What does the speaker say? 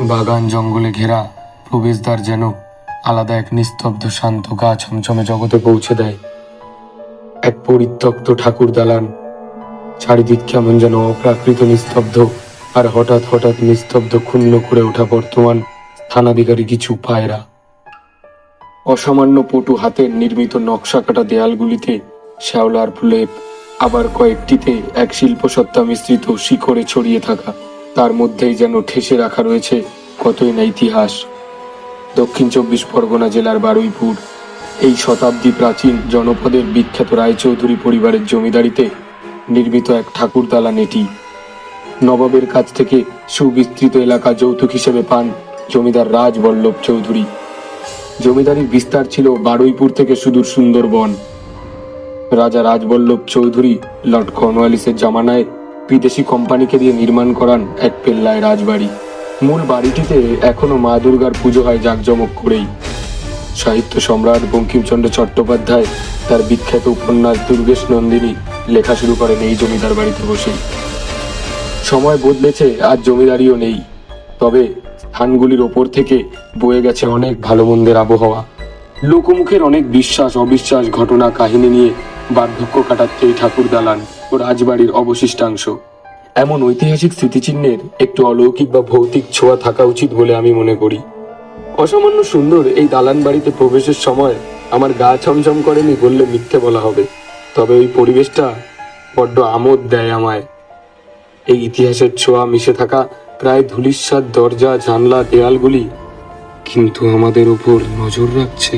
বাগান জঙ্গলে ঘেরা প্রবেশদ্বার যেন আলাদা এক নিস্তব্ধ শান্ত গা ছমছমে জগতে পৌঁছে দেয়। এক পরিত্যক্ত ঠাকুর দালান, চারিদিক কেমন যেন অপ্রাকৃত নিস্তব্ধ, আর হঠাৎ হঠাৎ নিস্তব্ধ ক্ষুণ্ণ করে ওঠা বর্তমান স্থানাধিকারী কিছু পায়রা। অসামান্য পটু হাতের নির্মিত নকশা কাটা দেয়ালগুলিতে শ্যাওলার ফুলের, আবার কয়েকটিতে এক শিল্পসত্তা মিশ্রিত শিকড়ে ছড়িয়ে থাকা, তার মধ্যেই যেন ঠেসে রাখা রয়েছে কতই না ইতিহাস। দক্ষিণ 24 পরগনা জেলার বারুইপুর এই শতাব্দী প্রাচীন জনপদের বিখ্যাত রায়চৌধুরী পরিবারের জমিদারিতে নির্মিত এক ঠাকুর দালান এটি। নবাবের কাছ থেকে সুবিস্তৃত এলাকা যৌতুক হিসেবে পান জমিদার রাজবল্লভ চৌধুরী। জমিদারির বিস্তার ছিল বারুইপুর থেকে সুদূর সুন্দরবন। রাজা রাজবল্লভ চৌধুরী লর্ড কর্নওয়ালিসের জামানায় বিদেশি কোম্পানিকে দিয়ে নির্মাণ করান এক পেল্লায় রাজবাড়ি। মূল বাড়িটিতে এখনো মা দুর্গার পুজো হয় জাঁকজমক করেই। সাহিত্য সম্রাট বঙ্কিমচন্দ্র চট্টোপাধ্যায় তার বিখ্যাত উপন্যাস দুর্গেশ নন্দিনী লেখা শুরু করেন এই জমিদার বাড়িতে বসেই। সময় বদলেছে, আজ জমিদারিও নেই, তবে স্থানগুলির ওপর থেকে বয়ে গেছে অনেক ভালো মন্দের আবহাওয়া। লোকমুখের অনেক বিশ্বাস অবিশ্বাস ঘটনা কাহিনী নিয়ে বার্ধক্য কাটাচ্ছে এই ঠাকুর দালান ও রাজবাড়ির অবশিষ্টাংশ। এমন ঐতিহাসিক স্মৃতিচিহ্নের একটু অলৌকিক বা ভৌতিক ছোঁয়া থাকা উচিত বলে আমি মনে করি। অসামান্য সুন্দর এই দালান বাড়িতে প্রবেশের সময় আমার গা ছমছম করেনি বললে মিথ্যে বলা হবে, তবে ওই পরিবেশটা বড্ড আমোদ দেয় আমায়। এই ইতিহাসের ছোঁয়া মিশে থাকা প্রায় ধূলিসাৎ দরজা জানলা দেয়ালগুলি কিন্তু আমাদের উপর নজর রাখছে।